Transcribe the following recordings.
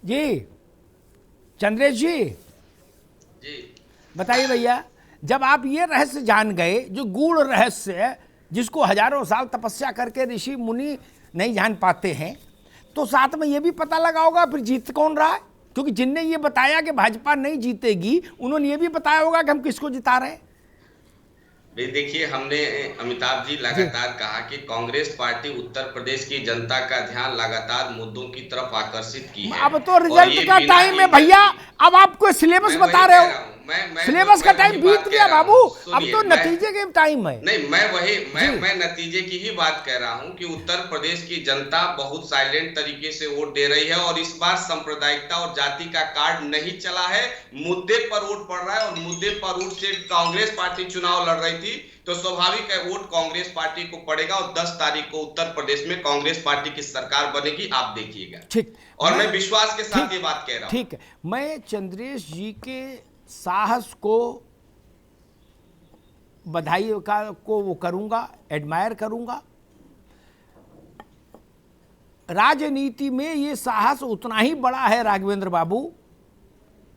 जी चंद्रेश जी जी बताइए भैया, जब आप ये रहस्य जान गए, जो गूढ़ रहस्य है जिसको हजारों साल तपस्या करके ऋषि मुनि नहीं जान पाते हैं, तो साथ में ये भी पता लगा होगा फिर जीत कौन रहा है, क्योंकि जिनने ये बताया कि भाजपा नहीं जीतेगी उन्होंने ये भी बताया होगा कि हम किसको जिता रहे हैं। भाई देखिए, हमने अमिताभ जी जी, लगातार कहा कि कांग्रेस पार्टी उत्तर प्रदेश की जनता का ध्यान लगातार मुद्दों की तरफ आकर्षित की है। अब तो और रिजल्ट ये का बिना टाइम है भैया, हिचक। अब आपको सिलेबस मैं बता वही रहे कह हो। रहा हूँ, सिलेबस का मैं वही टाइम बीत बात कह गया रहा बाबू, हूँ, अब सुनिए। तो मैं नतीजे के टाइम है। नहीं, जी मैं नतीजे की ही बात कह रहा हूं कि उत्तर प्रदेश की जनता बहुत साइलेंट तरीके से वोट दे रही है और इस बार सांप्रदायिकता और जाति का कार्ड नहीं चला है। मुद्दे पर वोट पड़ रहा है और मुद्दे पर वोट से कांग्रेस पार्टी चुनाव लड़ रही थी, तो स्वाभाविक है वोट कांग्रेस पार्टी को पड़ेगा और 10 तारीख को उत्तर प्रदेश में कांग्रेस पार्टी की सरकार बनेगी, आप देखिएगा। ठीक। और मैं मैं विश्वास के साथ ठीक ये बात कह रहा हूं। ठीक है, मैं चंद्रेश जी के साहस को बधाई का को वो करूंगा, एडमायर करूंगा। राजनीति में ये साहस उतना ही बड़ा है राघवेंद्र बाबू,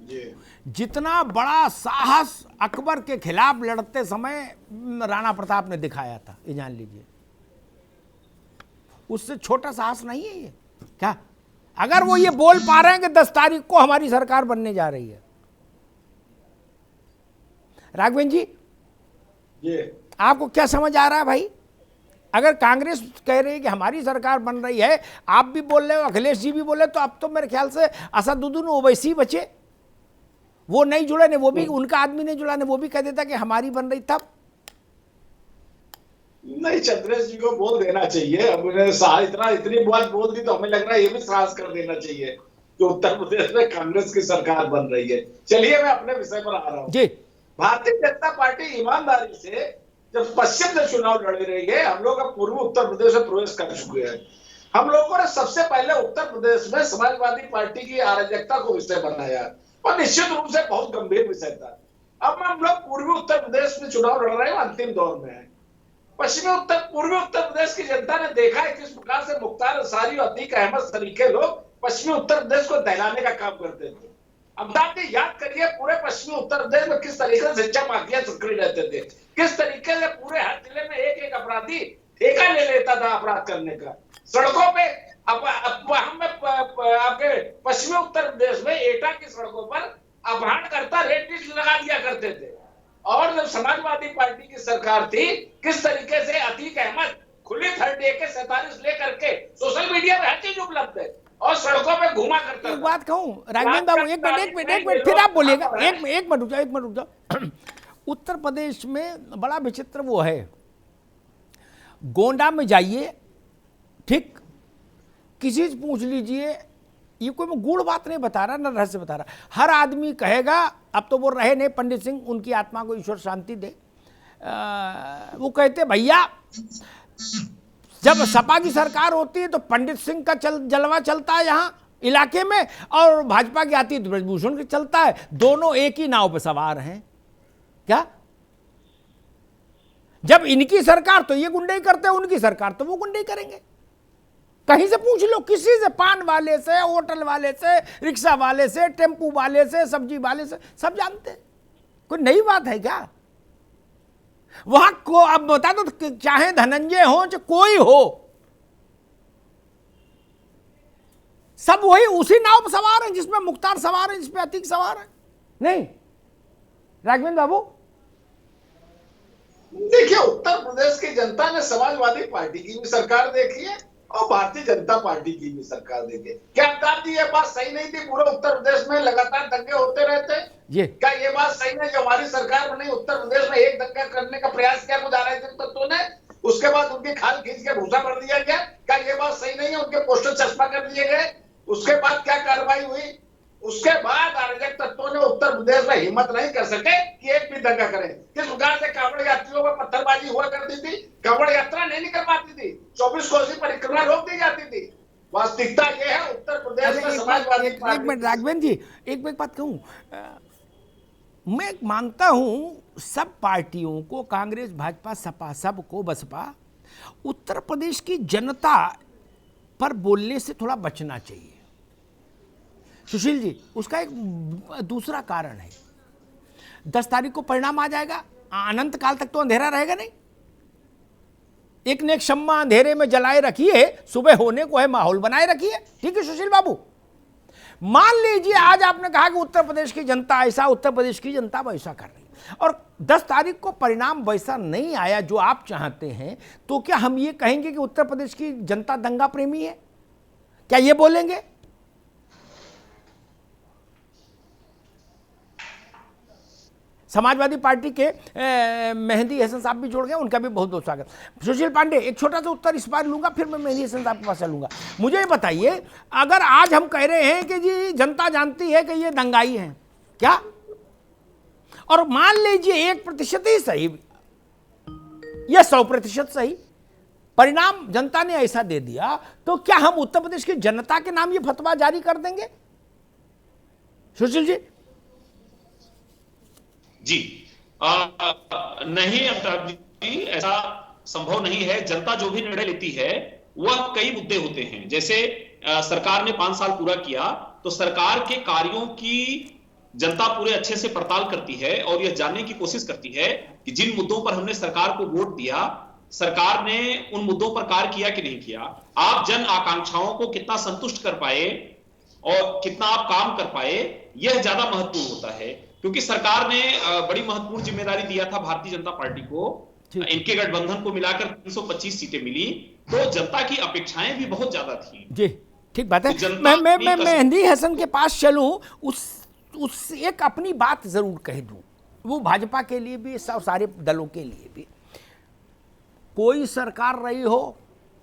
जी जितना बड़ा साहस अकबर के खिलाफ लड़ते समय राणा प्रताप ने दिखाया था, ये जान लीजिए। उससे छोटा साहस नहीं है ये क्या। अगर वो ये बोल पा रहे हैं कि 10 तारीख को हमारी सरकार बनने जा रही है, राघवेंद्र जी जी आपको क्या समझ आ रहा है भाई? अगर कांग्रेस कह रही है कि हमारी सरकार बन रही है, आप भी बोल रहे हो, अखिलेश जी भी बोले, तो अब तो मेरे ख्याल से असदुद्दीन ओवैसी बचे, वो नहीं जुड़े ने, वो भी उनका आदमी नहीं जुड़ा ने, वो भी कह देता कि हमारी बन रही तब। नहीं, चंद्रेश जी को बोल देना चाहिए। अब उन्होंने इतनी बात बोल दी तो हमें लग रहा है ये भी साहस कर देना चाहिए कि उत्तर प्रदेश में कांग्रेस की सरकार बन रही है। चलिए मैं अपने विषय पर आ रहा हूँ। जी भारतीय जनता पार्टी ईमानदारी से जब पश्चिम से चुनाव लड़ रही है, हम लोग अब पूर्वी उत्तर प्रदेश में प्रवेश कर चुके हैं। हम लोगों ने सबसे पहले उत्तर प्रदेश में समाजवादी पार्टी की अराजकता को विषय बनाया और निश्चित रूप से बहुत गंभीर विषय था। अब हम लोग पूर्वी उत्तर प्रदेश में चुनाव लड़ रहे हैं, अंतिम दौर में है। पूर्वी उत्तर प्रदेश की जनता ने देखा है किस प्रकार से मुख्तार अंसारी और अतीक अहमद तरीके लोग पश्चिमी उत्तर प्रदेश को दहलाने का काम करते थे। अब आप याद करिए, पूरे पश्चिमी उत्तर प्रदेश में किस तरीके से शिक्षा माफिया सक्रिय रहते थे, किस तरीके से पूरे हर जिले में एक एक अपराधी ठेका ले लेता था अपराध करने का। सड़कों पे हम आपके पश्चिमी उत्तर प्रदेश में एटा की सड़कों पर अपहरणकर्ता रेड लिस्ट लगा दिया करते थे। और जब समाजवादी पार्टी की सरकार थी, किस तरीके से अतीक अहमद खुली 37 लेकर के सोशल मीडिया में हर चीज उपलब्ध है और सड़कों पे घूमा करता एक था। बात कहूं राघवेंद्र बाबू, एक मिनट फिर आप बोलिएगा, एक मिनट रुक जाओ, एक मिनट रुक जाओ। उत्तर प्रदेश में बड़ा विचित्र वो है, गोंडा में जाइए, ठीक, किसी से पूछ लीजिए, ये कोई मैं गूढ़ बात नहीं बता रहा, ना रहस्य बता रहा, हर आदमी कहेगा, अब तो वो रहे नहीं पंडित सिंह, उनकी आत्मा को ईश्वर शांति दे, वो कहते भैया जब सपा की सरकार होती है तो पंडित सिंह का जलवा चलता है यहाँ इलाके में, और भाजपा की आती है तो ब्रजभूषण का चलता है, दोनों एक ही नाव पर सवार हैं क्या। जब इनकी सरकार तो ये गुंडे करते हैं, उनकी सरकार तो वो गुंडे करेंगे। कहीं से पूछ लो, किसी से, पान वाले से, होटल वाले से, रिक्शा वाले से, टेम्पू वाले से, सब्जी वाले से, सब जानते हैं। कोई नई बात है क्या वहां को? अब बता दो, चाहे धनंजय हो चाहे कोई हो, सब वही उसी नाव पर सवार हैं जिसमें मुख्तार सवार है, जिसमें अतीक सवार है। नहीं राघवेंद्र बाबू, देखिए, उत्तर प्रदेश की जनता ने समाजवादी पार्टी की भी सरकार देखी है और भारतीय जनता पार्टी की भी सरकार देखी है। क्या अमिताभ जी ये बात सही नहीं थी? पूरे उत्तर प्रदेश में लगातार दंगे होते रहते। ये क्या ये बात सही नहीं जो हमारी सरकार बनी, उत्तर प्रदेश में एक दंगा करने का प्रयास किया कुछ राजनीतिक तत्वों ने, उसके बाद उनकी खाल खींच के भूसा कर दिया गया? क्या ये बात सही नहीं है? उनके पोस्टर चश्मा कर दिए गए, उसके बाद क्या कार्रवाई हुई? उसके बाद अराजक तत्वों ने उत्तर प्रदेश में हिम्मत नहीं कर सके कि एक भी दंगा करें। किस प्रकार से कांवड़ यात्रियों पर पत्थरबाजी हुआ करती थी, कांवड़ यात्रा नहीं निकल पाती थी, 24 कोसी परिक्रमा रोक दी जाती थी। वास्तविकता यह है उत्तर प्रदेश में समाजवादी एक मिनट राघवेंद्र जी, एक बात कहूं, मैं मानता हूं सब पार्टियों को, कांग्रेस, भाजपा, सपा, सबको, बसपा, उत्तर प्रदेश की जनता पर बोलने से थोड़ा बचना चाहिए। सुशील जी, उसका एक दूसरा कारण है। 10 तारीख को परिणाम आ जाएगा, अनंत काल तक तो अंधेरा रहेगा नहीं। एक ने एक शम्मा अंधेरे में जलाए रखिए, सुबह होने को है, माहौल बनाए रखिए। ठीक है सुशील बाबू, मान लीजिए आज आपने कहा कि उत्तर प्रदेश की जनता ऐसा, उत्तर प्रदेश की जनता वैसा कर रही है, और 10 तारीख को परिणाम वैसा नहीं आया जो आप चाहते हैं, तो क्या हम ये कहेंगे कि उत्तर प्रदेश की जनता दंगा प्रेमी है? क्या ये बोलेंगे? समाजवादी पार्टी के मेहंदी हसन साहब भी जोड़ गए, उनका भी बहुत बहुत स्वागत। सुशील पांडे, एक छोटा सा उत्तर इस बार लूंगा, फिर मैं मेहंदी हसन साहब के पास चलूंगा। मुझे ये बताइए, अगर आज हम कह रहे हैं कि जी जनता जानती है कि ये दंगाई है क्या, और मान लीजिए 1% ही सही या 100% सही परिणाम जनता ने ऐसा दे दिया, तो क्या हम उत्तर प्रदेश की जनता के नाम ये फतवा जारी कर देंगे? सुशील जी। जी नहीं अमिताभ जी, ऐसा संभव नहीं है। जनता जो भी निर्णय लेती है वह कई मुद्दे होते हैं। जैसे सरकार ने 5 साल पूरा किया, तो सरकार के कार्यों की जनता पूरे अच्छे से पड़ताल करती है और यह जानने की कोशिश करती है कि जिन मुद्दों पर हमने सरकार को वोट दिया, सरकार ने उन मुद्दों पर कार्य किया कि नहीं किया। आप जन आकांक्षाओं को कितना संतुष्ट कर पाए और कितना आप काम कर पाए, यह ज्यादा महत्वपूर्ण होता है। क्योंकि सरकार ने बड़ी महत्वपूर्ण जिम्मेदारी दिया था भारतीय जनता पार्टी को, इनके गठबंधन को मिलाकर 325 सीटें मिली, तो जनता की अपेक्षाएं भी बहुत ज्यादा थी। जी ठीक बात है। मैं मेहंदी हसन के पास चलूं, उस एक अपनी बात जरूर कह दूं, वो भाजपा के लिए भी, सारे दलों के लिए भी। कोई सरकार रही हो,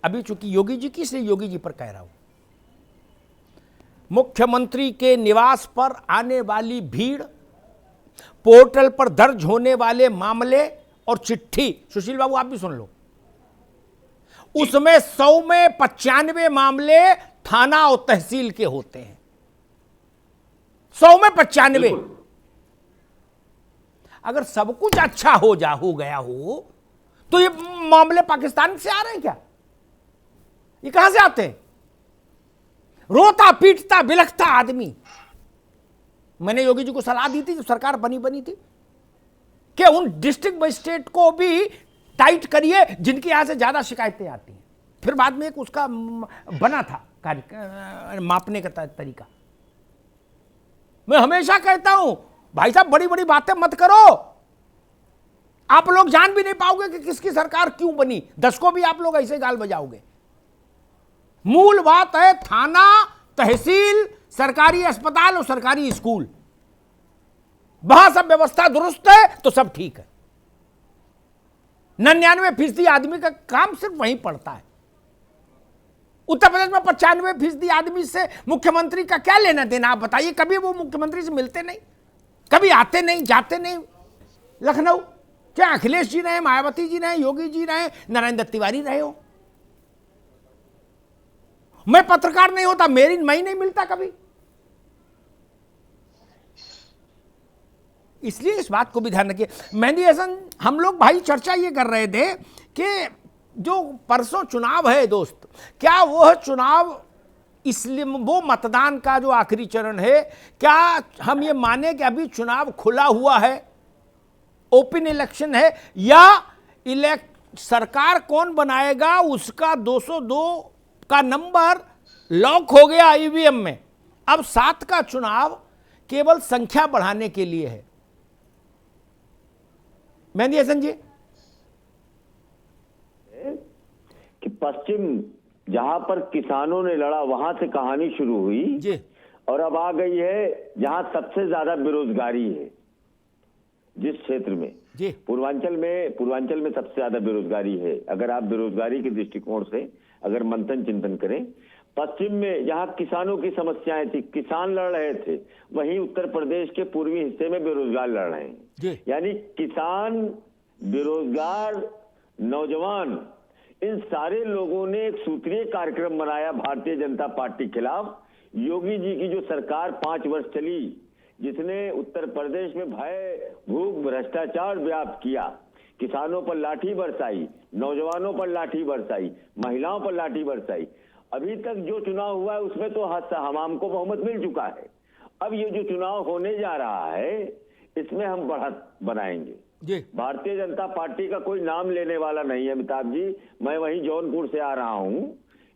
अभी चूंकि योगी जी की, इसलिए योगी जी पर कह रहा हूं, मुख्यमंत्री के निवास पर आने वाली भीड़, पोर्टल पर दर्ज होने वाले मामले और चिट्ठी, सुशील बाबू आप भी सुन लो, उसमें 100 में 95 मामले थाना और तहसील के होते हैं। 100 में 95। अगर सब कुछ अच्छा हो गया हो, तो ये मामले पाकिस्तान से आ रहे हैं क्या? ये कहां से आते हैं? रोता पीटता बिलखता आदमी। मैंने योगी जी को सलाह दी थी जब सरकार बनी थी कि उन डिस्ट्रिक्ट मजिस्ट्रेट को भी टाइट करिए जिनकी यहां से ज्यादा शिकायतें आती हैं। फिर बाद में एक उसका बना था कार्य, मापने का तरीका। मैं हमेशा कहता हूं, भाई साहब बड़ी बड़ी बातें मत करो, आप लोग जान भी नहीं पाओगे कि किसकी सरकार क्यों बनी। 10 को भी आप लोग ऐसे गाल बजाओगे। मूल बात है थाना, तहसील, सरकारी अस्पताल और सरकारी स्कूल, वहां सब व्यवस्था दुरुस्त है तो सब ठीक है। 99% आदमी का काम सिर्फ वहीं पड़ता है। उत्तर प्रदेश में 95% आदमी से मुख्यमंत्री का क्या लेना देना, आप बताइए। कभी वो मुख्यमंत्री से मिलते नहीं, कभी आते नहीं, जाते नहीं। लखनऊ चाहे अखिलेश जी रहे, मायावती जी रहे, योगी जी रहे, नरेंद्र तिवारी रहे हो। मैं पत्रकार नहीं होता, मैं नहीं मिलता कभी। इसलिए इस बात को भी ध्यान रखिए। मेहंदी हसन, हम लोग भाई चर्चा ये कर रहे थे कि जो परसों चुनाव है दोस्त, क्या वह चुनाव, इसलिए वो मतदान का जो आखिरी चरण है, क्या हम ये माने कि अभी चुनाव खुला हुआ है, ओपन इलेक्शन है, या सरकार कौन बनाएगा उसका 202 का नंबर लॉक हो गया ईवीएम में। अब 7 का चुनाव केवल संख्या बढ़ाने के लिए है। मेहंदी हसन जी, कि पश्चिम जहां पर किसानों ने लड़ा वहां से कहानी शुरू हुई जी, और अब आ गई है जहां सबसे ज्यादा बेरोजगारी है। जिस क्षेत्र में जी, पूर्वांचल में सबसे ज्यादा बेरोजगारी है। अगर आप बेरोजगारी के दृष्टिकोण से अगर मंथन चिंतन करें, पश्चिम में जहां किसानों की समस्याएं थी, किसान लड़ रहे थे, वहीं उत्तर प्रदेश के पूर्वी हिस्से में बेरोजगार लड़ रहे हैं। यानी किसान, बेरोजगार, नौजवान, इन सारे लोगों ने एक सूत्रीय कार्यक्रम बनाया भारतीय जनता पार्टी के खिलाफ। योगी जी की जो सरकार 5 वर्ष चली, जिसने उत्तर प्रदेश में भय, भूख, भ्रष्टाचार व्याप्त किया, किसानों पर लाठी बरसाई, नौजवानों पर लाठी बरसाई, महिलाओं पर लाठी बरसाई, अभी तक जो चुनाव हुआ है उसमें तो हमाम को बहुमत मिल चुका है। अब ये जो चुनाव होने जा रहा है इसमें हम बढ़त बनाएंगे। जी भारतीय जनता पार्टी का कोई नाम लेने वाला नहीं है अमिताभ जी। मैं वहीं जौनपुर से आ रहा हूं।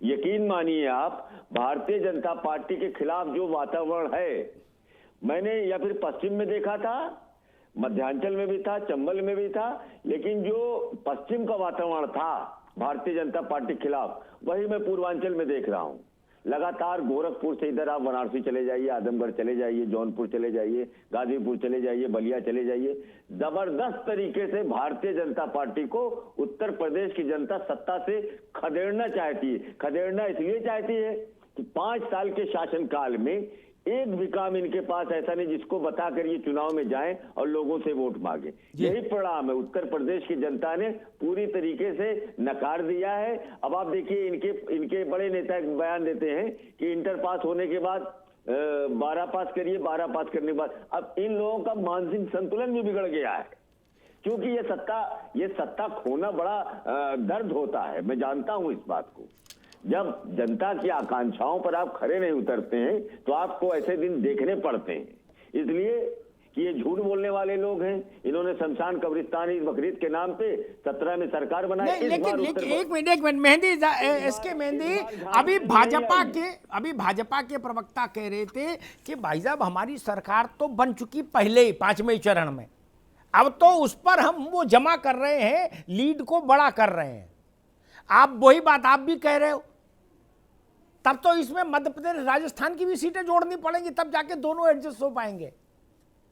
यकीन मानिए आप, भारतीय जनता पार्टी के खिलाफ जो वातावरण है, मैंने या फिर पश्चिम में देखा था, मध्यांचल में भी था, चंबल में भी था, लेकिन जो पश्चिम का वातावरण था भारतीय जनता पार्टी के खिलाफ, वही मैं पूर्वांचल में देख रहा हूं। लगातार गोरखपुर से इधर आप वाराणसी चले जाइए, आजमगढ़ चले जाइए, जौनपुर चले जाइए, गाजीपुर चले जाइए, बलिया चले जाइए, जबरदस्त तरीके से भारतीय जनता पार्टी को उत्तर प्रदेश की जनता सत्ता से खदेड़ना चाहती है। खदेड़ना इसलिए चाहती है कि 5 साल के शासनकाल में एक भी काम इनके पास ऐसा नहीं जिसको बताकर ये चुनाव में जाएं और लोगों से वोट मांगे। यही परिणाम है। उत्तर प्रदेश की जनता ने पूरी तरीके से नकार दिया है। अब आप देखिए, इनके बड़े नेता बयान देते हैं कि इंटर पास होने के बाद 12 पास करिए, 12 पास करने के बाद अब इन लोगों का मानसिक संतुलन भी बिगड़ गया है, क्योंकि ये सत्ता खोना बड़ा दर्द होता है। मैं जानता हूं इस बात को। जब जनता की आकांक्षाओं पर आप खरे नहीं उतरते हैं तो आपको ऐसे दिन देखने पड़ते हैं। इसलिए कि ये झूठ बोलने वाले लोग हैं। इन्होंने शमशान कब्रिस्तान इस बकरीद के नाम पे 17 में सरकार बनाई। लेकिन एक मिनट मेहंदी, इसके मेहंदी, अभी भाजपा के प्रवक्ता कह रहे थे कि भाई साहब हमारी सरकार तो बन चुकी पहले ही 5वें चरण में, अब तो उस पर हम वो जमा कर रहे हैं, लीड को बड़ा कर रहे हैं। आप वही बात आप भी कह रहे हो। तब तो इसमें मध्य प्रदेश राजस्थान की भी सीटें जोड़नी पड़ेंगी, तब जाके दोनों एडजस्ट हो पाएंगे।